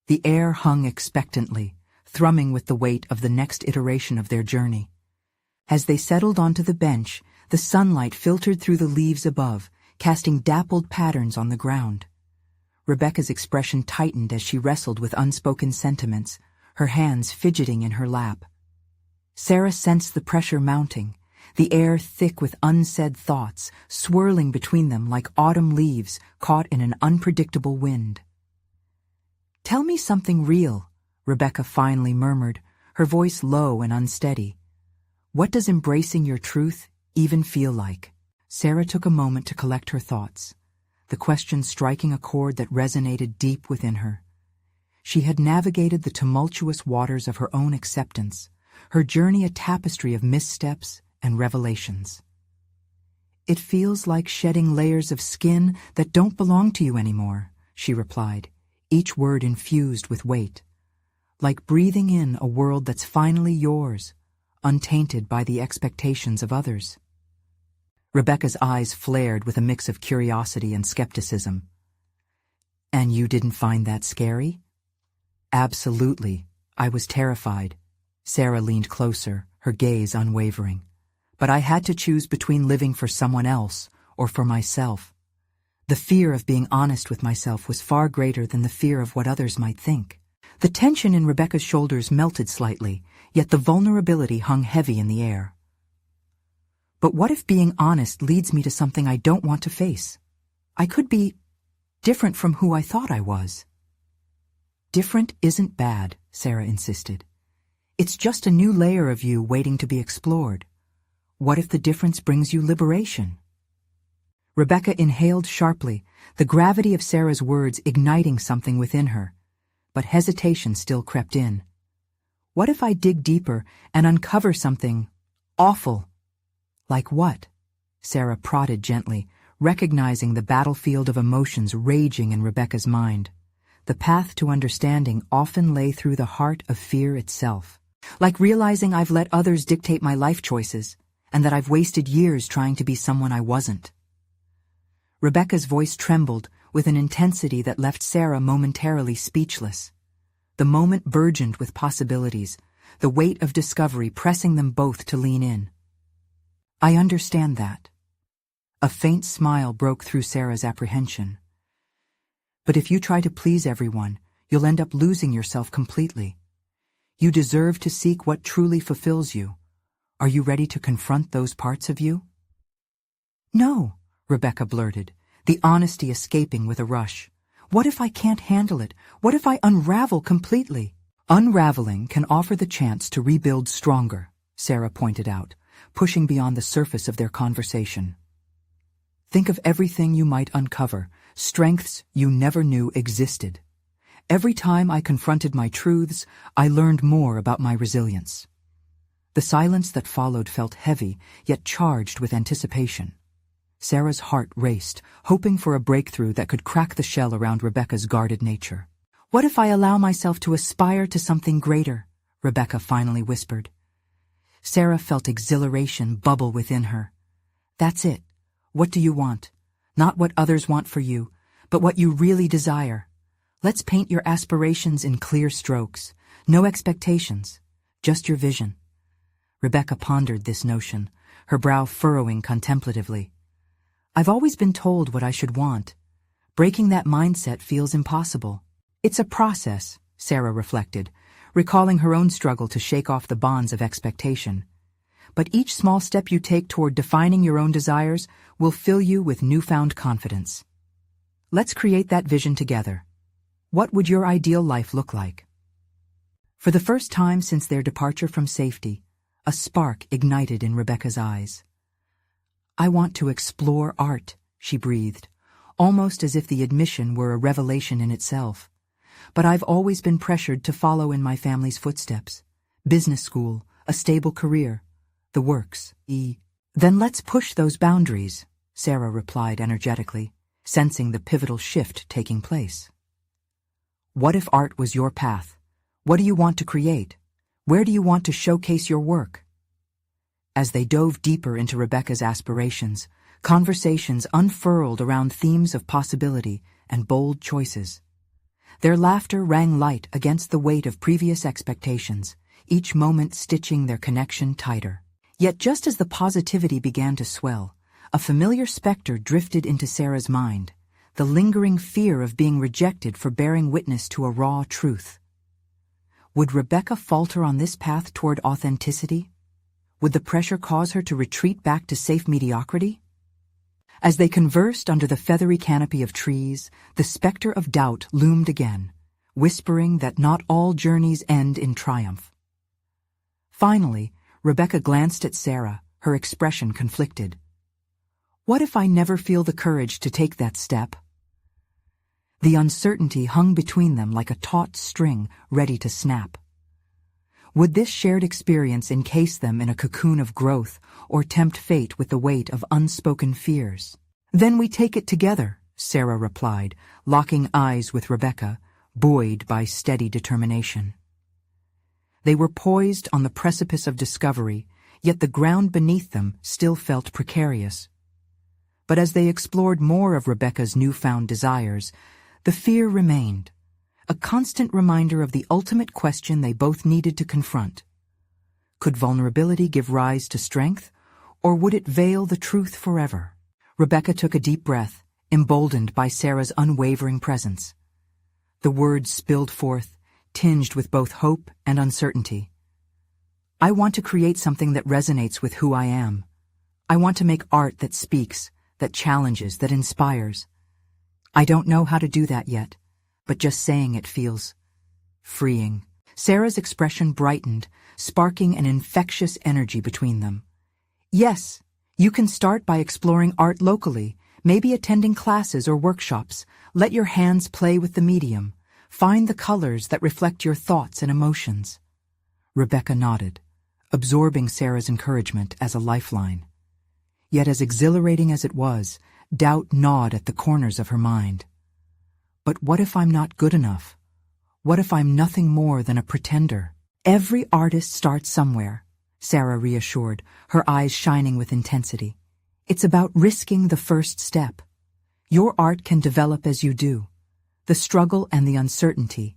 The air hung expectantly, thrumming with the weight of the next iteration of their journey. As they settled onto the bench, the sunlight filtered through the leaves above, casting dappled patterns on the ground. Rebecca's expression tightened as she wrestled with unspoken sentiments, her hands fidgeting in her lap. Sarah sensed the pressure mounting, the air thick with unsaid thoughts, swirling between them like autumn leaves caught in an unpredictable wind. "Tell me something real," Rebecca finally murmured, her voice low and unsteady. "What does embracing your truth even feel like?" Sarah took a moment to collect her thoughts, the question striking a chord that resonated deep within her. She had navigated the tumultuous waters of her own acceptance, her journey a tapestry of missteps and revelations. "It feels like shedding layers of skin that don't belong to you anymore," she replied, each word infused with weight. "Like breathing in a world that's finally yours, untainted by the expectations of others." Rebecca's eyes flared with a mix of curiosity and skepticism. "And you didn't find that scary?" "Absolutely. I was terrified." Sarah leaned closer, her gaze unwavering. "But I had to choose between living for someone else or for myself. The fear of being honest with myself was far greater than the fear of what others might think." The tension in Rebecca's shoulders melted slightly, yet the vulnerability hung heavy in the air. "But what if being honest leads me to something I don't want to face? I could be different from who I thought I was." "Different isn't bad," Sarah insisted. "It's just a new layer of you waiting to be explored. What if the difference brings you liberation?" Rebecca inhaled sharply, the gravity of Sarah's words igniting something within her, but hesitation still crept in. "What if I dig deeper and uncover something awful?" "Like what?" Sarah prodded gently, recognizing the battlefield of emotions raging in Rebecca's mind. The path to understanding often lay through the heart of fear itself. "Like realizing I've let others dictate my life choices, and that I've wasted years trying to be someone I wasn't." Rebecca's voice trembled with an intensity that left Sarah momentarily speechless. The moment burgeoned with possibilities, the weight of discovery pressing them both to lean in. "I understand that." A faint smile broke through Sarah's apprehension. "But if you try to please everyone, you'll end up losing yourself completely. You deserve to seek what truly fulfills you. Are you ready to confront those parts of you?" "No," Rebecca blurted, the honesty escaping with a rush. "What if I can't handle it? What if I unravel completely?" "Unraveling can offer the chance to rebuild stronger," Sarah pointed out, pushing beyond the surface of their conversation. "Think of everything you might uncover, strengths you never knew existed. Every time I confronted my truths, I learned more about my resilience." The silence that followed felt heavy, yet charged with anticipation. Sarah's heart raced, hoping for a breakthrough that could crack the shell around Rebecca's guarded nature. "What if I allow myself to aspire to something greater?" Rebecca finally whispered. Sarah felt exhilaration bubble within her. "That's it. What do you want? Not what others want for you, but what you really desire. Let's paint your aspirations in clear strokes. No expectations, just your vision." Rebecca pondered this notion, her brow furrowing contemplatively. "I've always been told what I should want. Breaking that mindset feels impossible." "It's a process," Sarah reflected, recalling her own struggle to shake off the bonds of expectation. "But each small step you take toward defining your own desires will fill you with newfound confidence. Let's create that vision together. What would your ideal life look like?" For the first time since their departure from safety, a spark ignited in Rebecca's eyes. "I want to explore art," she breathed, almost as if the admission were a revelation in itself. but I've always been pressured to follow in my family's footsteps. Business school, a stable career, the works. Then let's push those boundaries, Sarah replied energetically, sensing the pivotal shift taking place. What if art was your path? What do you want to create? Where do you want to showcase your work? As they dove deeper into Rebecca's aspirations, conversations unfurled around themes of possibility and bold choices. Their laughter rang light against the weight of previous expectations, each moment stitching their connection tighter. Yet just as the positivity began to swell, a familiar specter drifted into Sarah's mind, the lingering fear of being rejected for bearing witness to a raw truth. Would Rebecca falter on this path toward authenticity? Would the pressure cause her to retreat back to safe mediocrity? As they conversed under the feathery canopy of trees, the specter of doubt loomed again, whispering that not all journeys end in triumph. Finally, Rebecca glanced at Sarah, her expression conflicted. What if I never feel the courage to take that step? The uncertainty hung between them like a taut string ready to snap. Would this shared experience encase them in a cocoon of growth or tempt fate with the weight of unspoken fears? Then we take it together, Sarah replied, locking eyes with Rebecca, buoyed by steady determination. They were poised on the precipice of discovery, yet the ground beneath them still felt precarious. But as they explored more of Rebecca's newfound desires, the fear remained, a constant reminder of the ultimate question they both needed to confront. Could vulnerability give rise to strength, or would it veil the truth forever? Rebecca took a deep breath, emboldened by Sarah's unwavering presence. The words spilled forth, tinged with both hope and uncertainty. I want to create something that resonates with who I am. I want to make art that speaks, that challenges, that inspires. I don't know how to do that yet, but just saying it feels freeing. Sarah's expression brightened, sparking an infectious energy between them. Yes, you can start by exploring art locally, maybe attending classes or workshops. Let your hands play with the medium. Find the colors that reflect your thoughts and emotions. Rebecca nodded, absorbing Sarah's encouragement as a lifeline. Yet as exhilarating as it was, doubt gnawed at the corners of her mind. But what if I'm not good enough? What if I'm nothing more than a pretender? Every artist starts somewhere, Sarah reassured, her eyes shining with intensity. It's about risking the first step. Your art can develop as you do. The struggle and the uncertainty,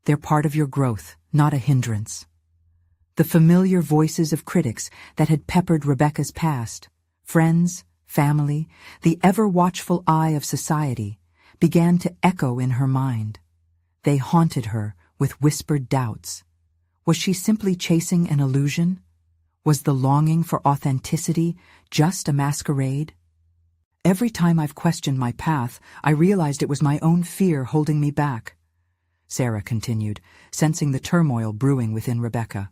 they're part of your growth, not a hindrance. The familiar voices of critics that had peppered Rebecca's past, friends, family, the ever-watchful eye of society, began to echo in her mind. They haunted her with whispered doubts. Was she simply chasing an illusion? Was the longing for authenticity just a masquerade? Every time I've questioned my path, I realized it was my own fear holding me back, Sarah continued, sensing the turmoil brewing within Rebecca.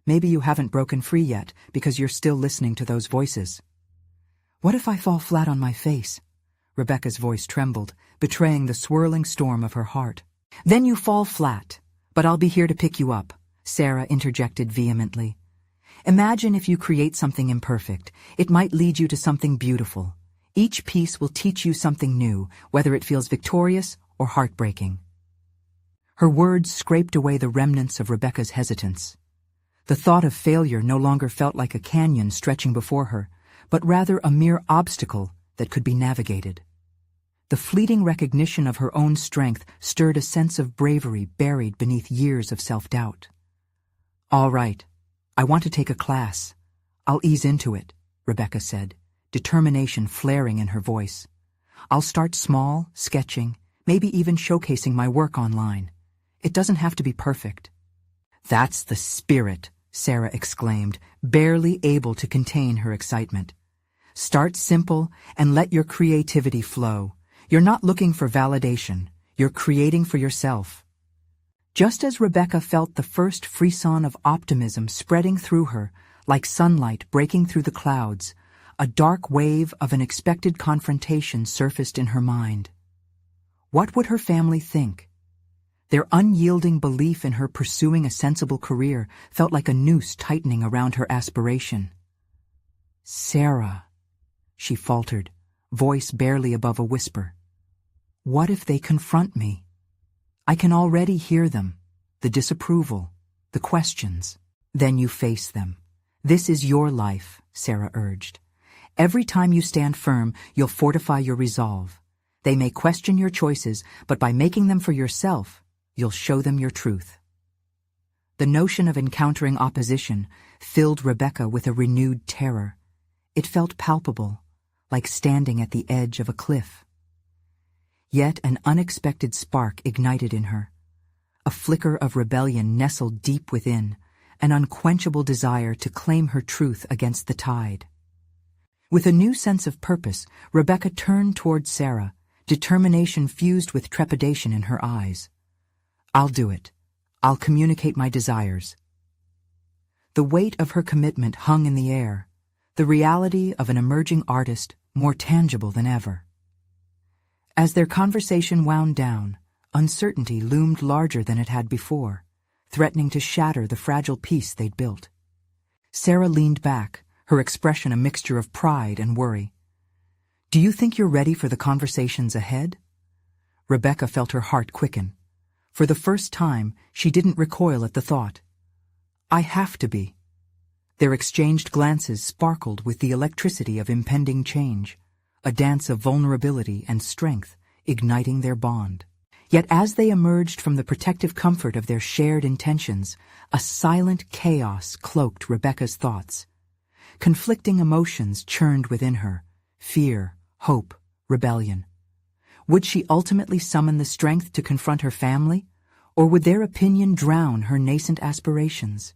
Maybe you haven't broken free yet because you're still listening to those voices. What if I fall flat on my face? Rebecca's voice trembled, betraying the swirling storm of her heart. Then you fall flat, but I'll be here to pick you up, Sarah interjected vehemently. Imagine if you create something imperfect. It might lead you to something beautiful. Each piece will teach you something new, whether it feels victorious or heartbreaking. Her words scraped away the remnants of Rebecca's hesitance. The thought of failure no longer felt like a canyon stretching before her, but rather a mere obstacle that could be navigated. The fleeting recognition of her own strength stirred a sense of bravery buried beneath years of self-doubt. All right, I want to take a class. I'll ease into it, Rebecca said, determination flaring in her voice. I'll start small, sketching, maybe even showcasing my work online. It doesn't have to be perfect. That's the spirit, Sarah exclaimed, barely able to contain her excitement. Start simple and let your creativity flow. You're not looking for validation. You're creating for yourself. Just as Rebecca felt the first frisson of optimism spreading through her, like sunlight breaking through the clouds, a dark wave of an expected confrontation surfaced in her mind. What would her family think? Their unyielding belief in her pursuing a sensible career felt like a noose tightening around her aspiration. "Sarah," she faltered, voice barely above a whisper. "What if they confront me? I can already hear them, the disapproval, the questions." "Then you face them. This is your life," Sarah urged. "Every time you stand firm, you'll fortify your resolve. They may question your choices, but by making them for yourself, you'll show them your truth." The notion of encountering opposition filled Rebecca with a renewed terror. It felt palpable, like standing at the edge of a cliff. Yet an unexpected spark ignited in her. A flicker of rebellion nestled deep within, an unquenchable desire to claim her truth against the tide. With a new sense of purpose, Rebecca turned toward Sarah, determination fused with trepidation in her eyes. "I'll do it. I'll communicate my desires." The weight of her commitment hung in the air, the reality of an emerging artist more tangible than ever. As their conversation wound down, uncertainty loomed larger than it had before, threatening to shatter the fragile peace they'd built. Sarah leaned back, her expression a mixture of pride and worry. "Do you think you're ready for the conversations ahead?" Rebecca felt her heart quicken. For the first time, she didn't recoil at the thought. "I have to be." Their exchanged glances sparkled with the electricity of impending change, a dance of vulnerability and strength, igniting their bond. Yet as they emerged from the protective comfort of their shared intentions, a silent chaos cloaked Rebecca's thoughts. Conflicting emotions churned within her: fear, hope, rebellion. Would she ultimately summon the strength to confront her family, or would their opinion drown her nascent aspirations?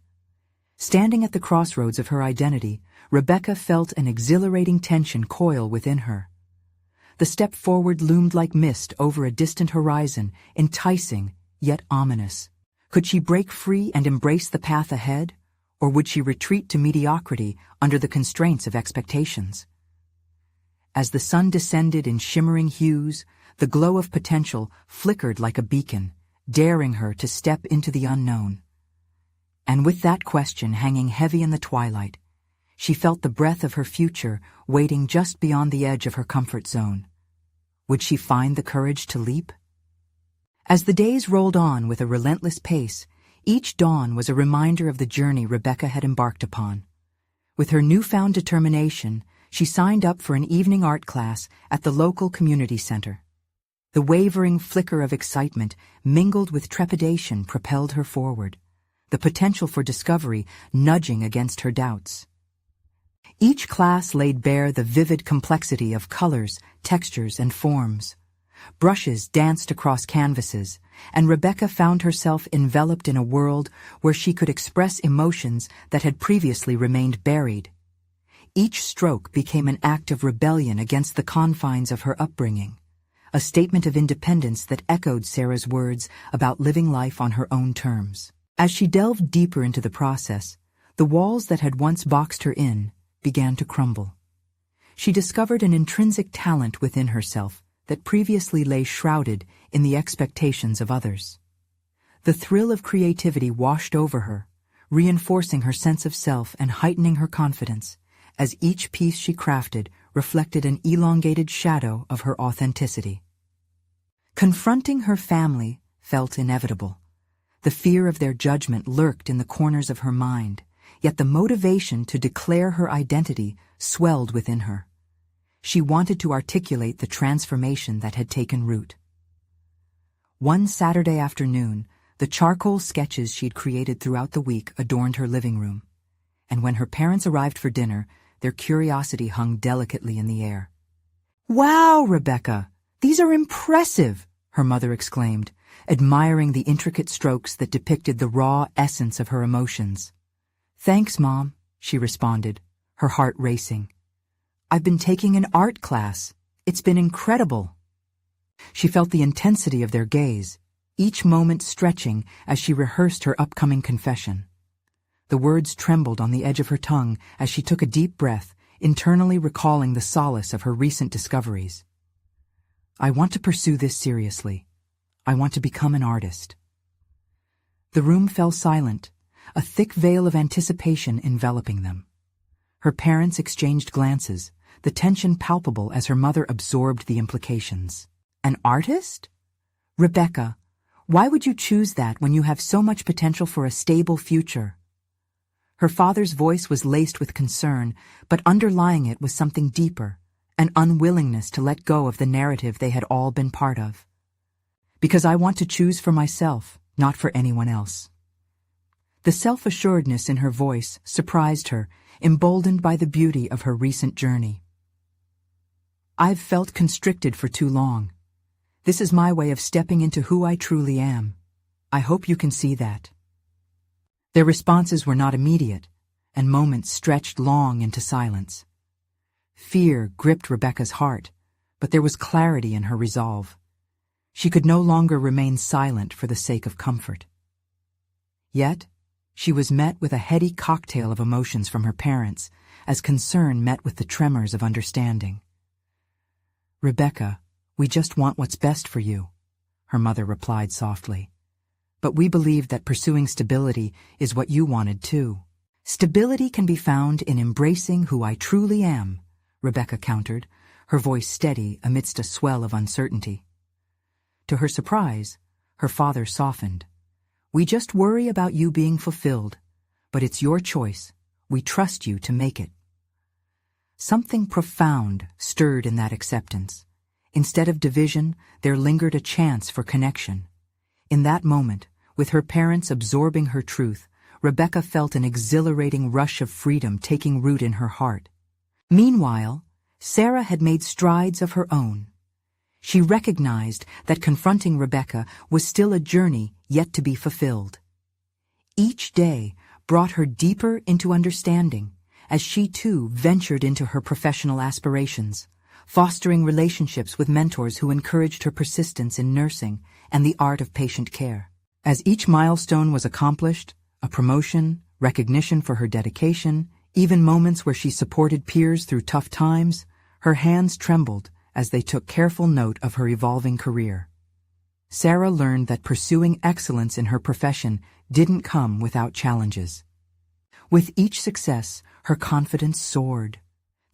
Standing at the crossroads of her identity, Rebecca felt an exhilarating tension coil within her. The step forward loomed like mist over a distant horizon, enticing, yet ominous. Could she break free and embrace the path ahead, or would she retreat to mediocrity under the constraints of expectations? As the sun descended in shimmering hues, the glow of potential flickered like a beacon, daring her to step into the unknown. And with that question hanging heavy in the twilight, she felt the breath of her future waiting just beyond the edge of her comfort zone. Would she find the courage to leap? As the days rolled on with a relentless pace, each dawn was a reminder of the journey Rebecca had embarked upon. With her newfound determination, she signed up for an evening art class at the local community center. The wavering flicker of excitement mingled with trepidation propelled her forward, the potential for discovery nudging against her doubts. Each class laid bare the vivid complexity of colors, textures, and forms. Brushes danced across canvases, and Rebecca found herself enveloped in a world where she could express emotions that had previously remained buried. Each stroke became an act of rebellion against the confines of her upbringing, a statement of independence that echoed Sarah's words about living life on her own terms. As she delved deeper into the process, the walls that had once boxed her in began to crumble. She discovered an intrinsic talent within herself that previously lay shrouded in the expectations of others. The thrill of creativity washed over her, reinforcing her sense of self and heightening her confidence, as each piece she crafted reflected an elongated shadow of her authenticity. Confronting her family felt inevitable. The fear of their judgment lurked in the corners of her mind, yet the motivation to declare her identity swelled within her. She wanted to articulate the transformation that had taken root. One Saturday afternoon, the charcoal sketches she'd created throughout the week adorned her living room, and when her parents arrived for dinner, their curiosity hung delicately in the air. "Wow, Rebecca! These are impressive!" her mother exclaimed, admiring the intricate strokes that depicted the raw essence of her emotions. "Thanks, Mom," she responded, her heart racing. "I've been taking an art class. It's been incredible." She felt the intensity of their gaze, each moment stretching as she rehearsed her upcoming confession. The words trembled on the edge of her tongue as she took a deep breath, internally recalling the solace of her recent discoveries. "I want to pursue this seriously. I want to become an artist. The room fell silent, a thick veil of anticipation enveloping them. Her parents exchanged glances, the tension palpable as her mother absorbed the implications. An artist? Rebecca, why would you choose that when you have so much potential for a stable future? Her father's voice was laced with concern, but underlying it was something deeper, an unwillingness to let go of the narrative they had all been part of. Because I want to choose for myself, not for anyone else. The self-assuredness in her voice surprised her, emboldened by the beauty of her recent journey. I've felt constricted for too long. This is my way of stepping into who I truly am. I hope you can see that. Their responses were not immediate, and moments stretched long into silence. Fear gripped Rebecca's heart, but there was clarity in her resolve. She could no longer remain silent for the sake of comfort. Yet, she was met with a heady cocktail of emotions from her parents, as concern met with the tremors of understanding. Rebecca, we just want what's best for you, her mother replied softly. But we believe that pursuing stability is what you wanted too. Stability can be found in embracing who I truly am, Rebecca countered, her voice steady amidst a swell of uncertainty. To her surprise, her father softened. We just worry about you being fulfilled, but it's your choice. We trust you to make it. Something profound stirred in that acceptance. Instead of division, there lingered a chance for connection. In that moment, with her parents absorbing her truth, Rebecca felt an exhilarating rush of freedom taking root in her heart. Meanwhile, Sarah had made strides of her own. She recognized that confronting Rebecca was still a journey yet to be fulfilled. Each day brought her deeper into understanding, as she too ventured into her professional aspirations, fostering relationships with mentors who encouraged her persistence in nursing and the art of patient care. As each milestone was accomplished, a promotion, recognition for her dedication, even moments where she supported peers through tough times, her hands trembled as they took careful note of her evolving career. Sarah learned that pursuing excellence in her profession didn't come without challenges. With each success, her confidence soared.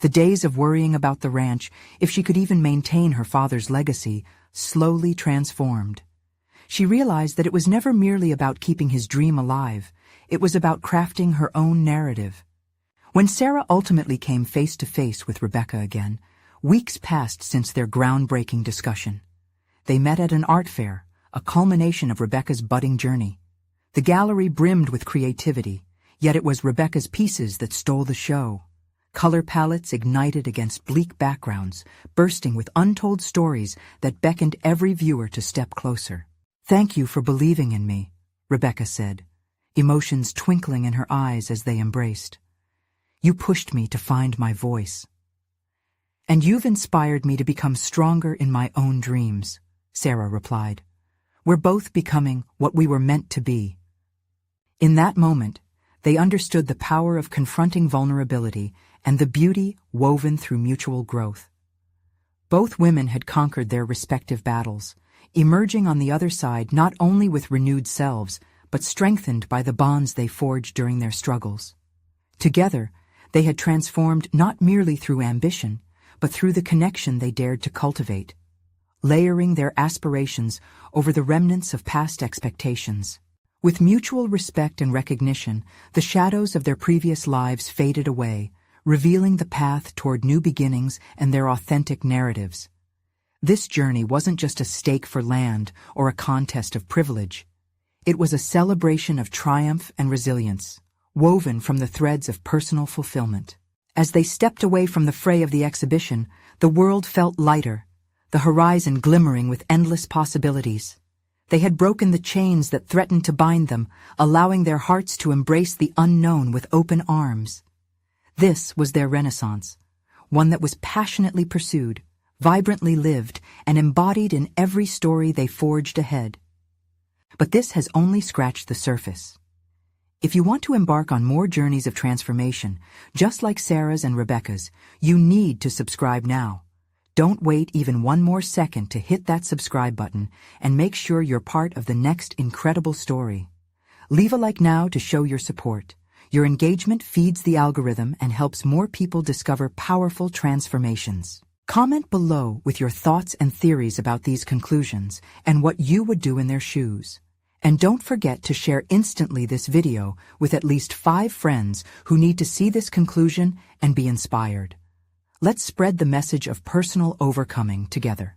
The days of worrying about the ranch, if she could even maintain her father's legacy, slowly transformed. She realized that it was never merely about keeping his dream alive, it was about crafting her own narrative. When Sarah ultimately came face to face with Rebecca again, weeks passed since their groundbreaking discussion. They met at an art fair, a culmination of Rebecca's budding journey. The gallery brimmed with creativity, yet it was Rebecca's pieces that stole the show. Color palettes ignited against bleak backgrounds, bursting with untold stories that beckoned every viewer to step closer. "Thank you for believing in me," Rebecca said, emotions twinkling in her eyes as they embraced. "You pushed me to find my voice. And you've inspired me to become stronger in my own dreams," Sarah replied. "We're both becoming what we were meant to be." In that moment, they understood the power of confronting vulnerability and the beauty woven through mutual growth. Both women had conquered their respective battles, emerging on the other side not only with renewed selves, but strengthened by the bonds they forged during their struggles. Together, they had transformed not merely through ambition, but through the connection they dared to cultivate, layering their aspirations over the remnants of past expectations. With mutual respect and recognition, the shadows of their previous lives faded away, revealing the path toward new beginnings and their authentic narratives. This journey wasn't just a stake for land or a contest of privilege. It was a celebration of triumph and resilience, woven from the threads of personal fulfillment. As they stepped away from the fray of the exhibition, the world felt lighter, the horizon glimmering with endless possibilities. They had broken the chains that threatened to bind them, allowing their hearts to embrace the unknown with open arms. This was their renaissance, one that was passionately pursued, vibrantly lived, and embodied in every story they forged ahead. But this has only scratched the surface. If you want to embark on more journeys of transformation, just like Sarah's and Rebecca's, you need to subscribe now. Don't wait even one more second to hit that subscribe button and make sure you're part of the next incredible story. Leave a like now to show your support. Your engagement feeds the algorithm and helps more people discover powerful transformations. Comment below with your thoughts and theories about these conclusions and what you would do in their shoes. And don't forget to share instantly this video with at least 5 friends who need to see this conclusion and be inspired. Let's spread the message of personal overcoming together.